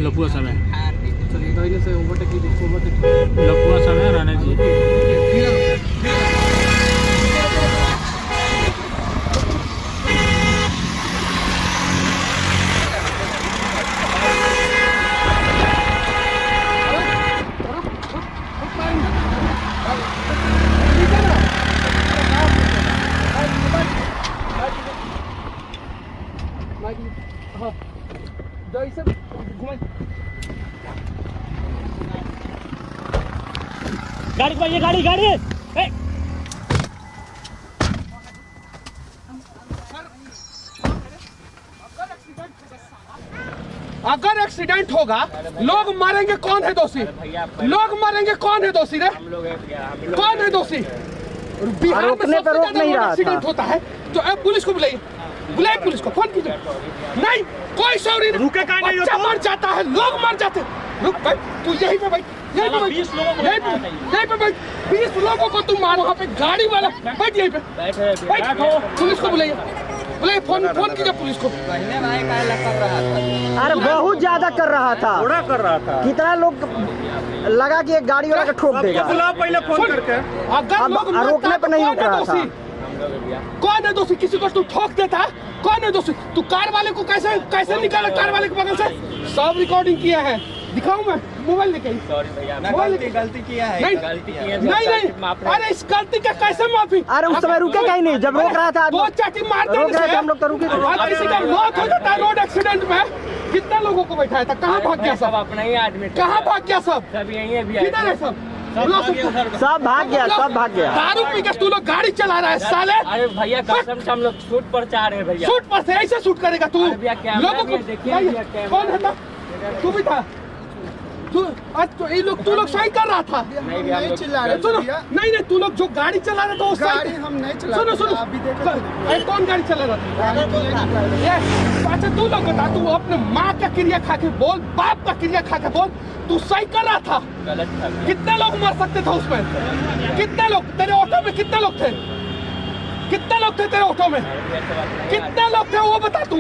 लपुआ समय चलिए से ओवरटेक लपुआ समय राणा जी। गाड़ी भाई गाड़ी गाड़ी अगर एक्सीडेंट होगा लोग मरेंगे, कौन है दोषी? लोग मरेंगे, कौन है दोषी रे? कौन है दोषी? बिहार में सबसे ज्यादा एक्सीडेंट होता है तो अब पुलिस को बुलाइए, बुलाइए पुलिस को, फोन कीजिए। नहीं कोई सॉरी नहीं, रुके कहाँ नहीं, बच्चा मर जाता है, लोग मर जाते हैं। रुक भाई, तू यहीं पे भाई, यहीं पे 20 लोगों को यहीं पे भाई, 20 लोगों को तुम मार, वहाँ पे गाड़ी वाला बैठ, यहीं पे बैठो, पुलिस को बुलाइए, बुलाइए, फोन कीजिए पुलिस को। अरे बहुत ज्यादा कर रहा था, थोड़ा कर रहा था, कितना लोग लगा कि एक गाड़ी वाला को ठोक देगा। बुलाओ पहले फोन करके। अगर रोकने पे नहीं रुक रहा था। कौन है दोषी? किसी को तू ठोक देता है, कौन है दोषी? तू कार वाले को कैसे निकाला? कार वाले के बगल से सब रिकॉर्डिंग किया है, दिखाऊं मैं? मोबाइल लेके सॉरी भैया, गलती किया है, गलती की है। नहीं, अरे इस गलती का कैसे माफी? अरे उस समय रुके कहीं नहीं, जब रोक रहा था दो चाटी मार रोक रहे थे हम लोग तो रुके। किसी का मौत हो जाता है रोड एक्सीडेंट में, कितने लोगों को बैठाया था? कहाँ भाग गया सब? अपना ही आदमी, कहाँ भाग गया सब? सब यही है, किधर है सब? सब भाग गया, सब भाग गया। दारू पी के तू लोग गाड़ी चला रहा है साले। अरे भैया कसम से हम लोग शूट पर चाह रहे हैं भैया। शूट पर से ऐसे शूट करेगा तू? लोगों को देखिए कौन है? तू भी था? तू ये लोग, तू लोग सही कर रहा था? नहीं चिल्ला रहे। सुनो, नहीं तू लोग जो गाड़ी चला रहे थे वो गाड़ी हम नहीं चला। सुनो अरे कौन गाड़ी चला रहा था? अच्छा तू लोग बता, तू अपने माँ का क्रिया खा के बोल, बाप का क्रिया खा के बोल, तू सही कर रहा था? गलत था। कितने लोग मर सकते थे उसमें? कितने लोग तेरे ऑटो में? कितने लोग थे? कितने लोग थे तेरे ऑटो में? कितने लोग थे वो बता तू?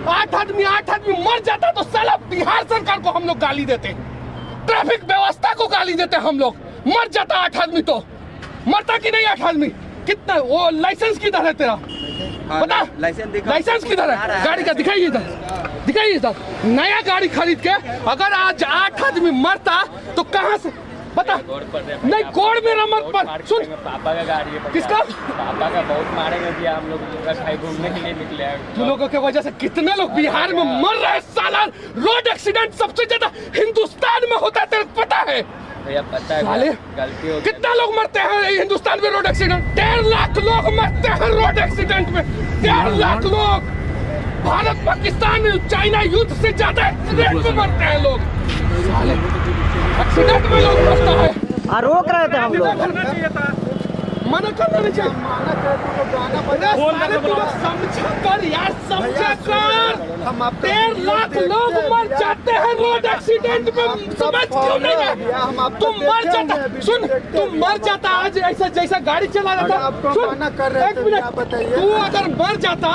8 आदमी मर जाता तो साला बिहार सरकार को हम लोग गाली देते, ट्रैफिक व्यवस्था को गाली देते हम लोग। मर जाता 8 आदमी तो मरता कि नहीं 8 आदमी? कितना? वो लाइसेंस किधर है तेरा? बता, लाइसेंस किधर है गाड़ी का? दिखाइए इधर। नया गाड़ी खरीद के अगर आज 8 आदमी मरता तो कहाँ से? बता। नहीं कोड मेरा मत पर सुन, पापा का गाड़ी है। किसका? पापा का बहुत मारेंगे भैया, हम लोग घूमने के लिए निकले हैं। तुम लोगों के वजह से कितने लोग बिहार में मर रहे हैं साला। रोड एक्सीडेंट सबसे ज्यादा हिंदुस्तान में होता है, तेरे को पता है? भैया पता है, गलती हो गई। कितना लोग मरते हैं हिंदुस्तान में रोड एक्सीडेंट? 1.5 लाख लोग मरते हैं रोड एक्सीडेंट में। 1.5 लाख लोग। भारत पाकिस्तान चाइना युद्ध से ज्यादा एक्सीडेंट में मरते हैं लोग। एक्सीडेंट में लोग मरता है। रोक रहे थे हम लोग, मना करना नहीं चाहिए। समझा कर यार, समझा कर। 1.5 लाख लोग मर जाते हैं रोड एक्सीडेंट में, समझ क्यों नहीं रहे? तुम मर जाता, सुन, तुम मर जाता आज ऐसा जैसा गाड़ी चला रहा था। सुन एक मिनट, तू अगर मर जाता,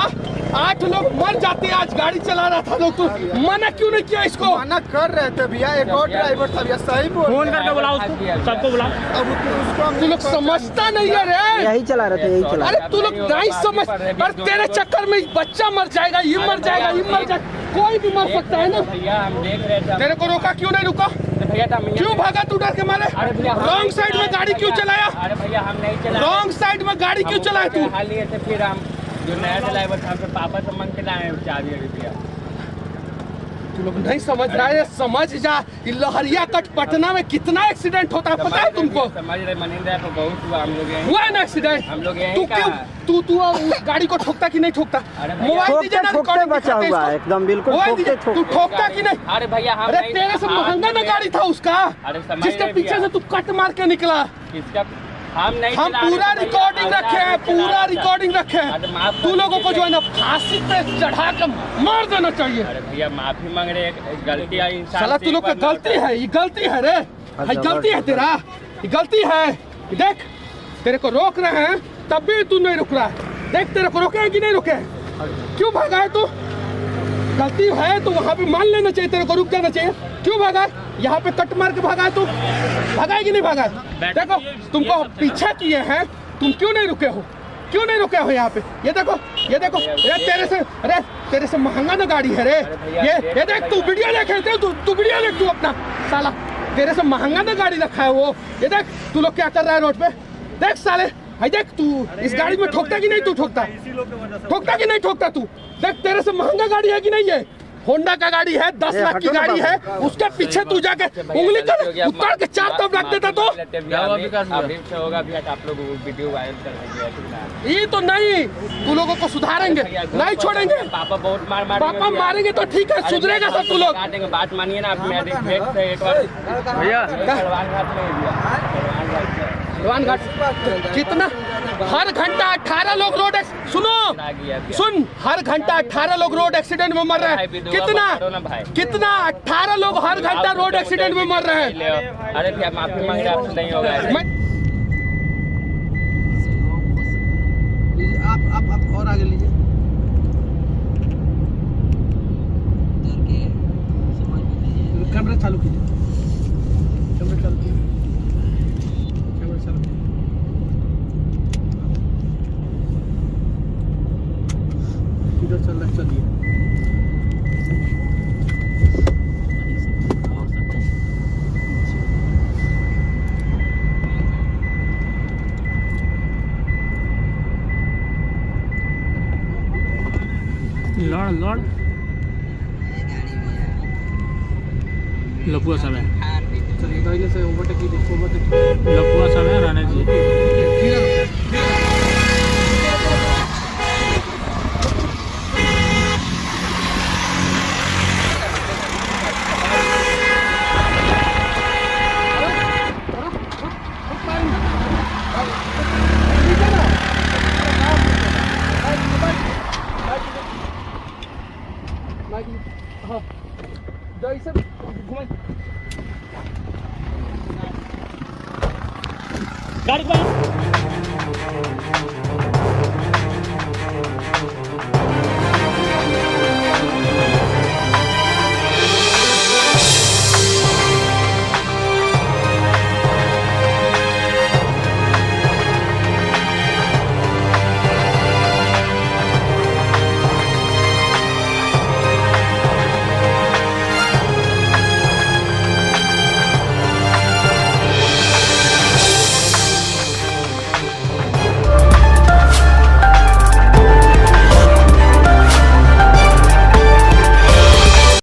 8 लोग मर जाते आज गाड़ी चला रहा था लोग, तो मना क्यों नहीं किया इसको? मना कर रहे थे भैया, एक और ड्राइवर था भैया, सही बोल। फोन करके बुलाओ उसको, सबको बुलाओ। अब उसको तू लोग समझता नहीं है रे। यही चला रहे थे, यही चला। अरे तू लोग नहीं समझ, पर तेरे चक्कर में बच्चा मर जाएगा, ये मर जाएगा, ये मर जाएगा, कोई भी मर सकता है ना। भैया हम देख रहे थे। तेरे को रोका क्यों नहीं? रुका भैया, क्यों भागा तू डर के मारे? रॉन्ग साइड में गाड़ी क्यों चलाया? अरे भैया हम नहीं चला। रॉन्ग साइड में गाड़ी क्यों चलाया तू? हाल ही थे, फिर हम जो नया ड्राइवर था फिर पापा से मांग के लाए चाबी भैया। तू लोग नहीं समझ रहा है, समझ जा। लहरिया कट पटना में कितना एक्सीडेंट होता है पता है तुमको? समझ रहे, मनिंद्रा तो बहुत हुआ, हम लोग हुआ है ना एक्सीडेंट? हम लोग तू क्यों तू उस गाड़ी को ठोकता कि नहीं ठोकता? मोबाइल दीजिए ना, ठोकते बचा हुआ है एकदम, बिल्कुल तू ठोकता कि नहीं? अरे भैया अरे तेरे से महंगा ना गाड़ी था उसका, जिसके पीछे से तू कट मार के निकला। किसका? हम पूरा रिकॉर्डिंग रखे हैं, पूरा रिकॉर्डिंग रखे हैं। तू लोगों को जो है ना फांसी पे चढ़ा के मार देना चाहिए। अरे भैया माफी मांग रहे, गलती आई। साला तू लोग का गलती है, ये गलती है रे, ये गलती है तेरा, ये गलती है। देख तेरे को रोक रहे हैं तब भी तू नहीं रुक रहा है। देख तेरे को रोके हैं कि नहीं रुके? क्यों भागा है तू? गलती है तो वहाँ पे मान लेना चाहिए, तेरे को रुक जाना चाहिए। क्यों भागा? यहाँ पे कट मार के भागा तू? भागा कि नहीं भागा? देखो तुमको पीछा किए हैं, तुम क्यों नहीं रुके हो? क्यों नहीं रुके हो यहाँ पे? ये देखो अरे तेरे से महंगा ना गाड़ी है रे। ये देख, तू वीडियो देखे तू वीडियो देख, तू अपना साला, तेरे से महंगा ना गाड़ी रखा है वो। ये देख तू लोग क्या कर रहा है रोड पे, देख साले। भाई देख, तू इस गाड़ी में ठोकता कि नहीं? तू ठोकता कि नहीं ठोकता? तू देख, तेरे से महंगा गाड़ी है कि नहीं? है होंडा का गाड़ी है, 10 लाख की गाड़ी है, उसके पीछे तू जाके उंगली कर उतार के 4 तब रख देता तो आप लोग वीडियो वायरल कर देंगे। ये तो नहीं, तू लोगों को सुधारेंगे, नहीं छोड़ेंगे। पापा बहुत पापा मारेंगे तो ठीक है, सुधरेगा सब तू लोग। बात मानिए ना, एक बार भैया भगवान घाट कितना हर घंटा 18 लोग रोड सुन, हर घंटा 18 लोग रोड एक्सीडेंट में मर रहे हैं। कितना 18 लोग हर घंटा रोड एक्सीडेंट में मर रहे हैं। अरे भैया माफी मांग रहे, आपसे नहीं होगा। आप और आगे लीजिए। कैमरा चालू कीजिए, कैमरा चालू कीजिए, कैमरा चालू कीजिए। किधर चल रहा है? चलिए। लड़ लपुआ सब है, चलिए गाड़ी से ओवरटेक कीजिए, लपुआ सब है राणा जी। गाड़ी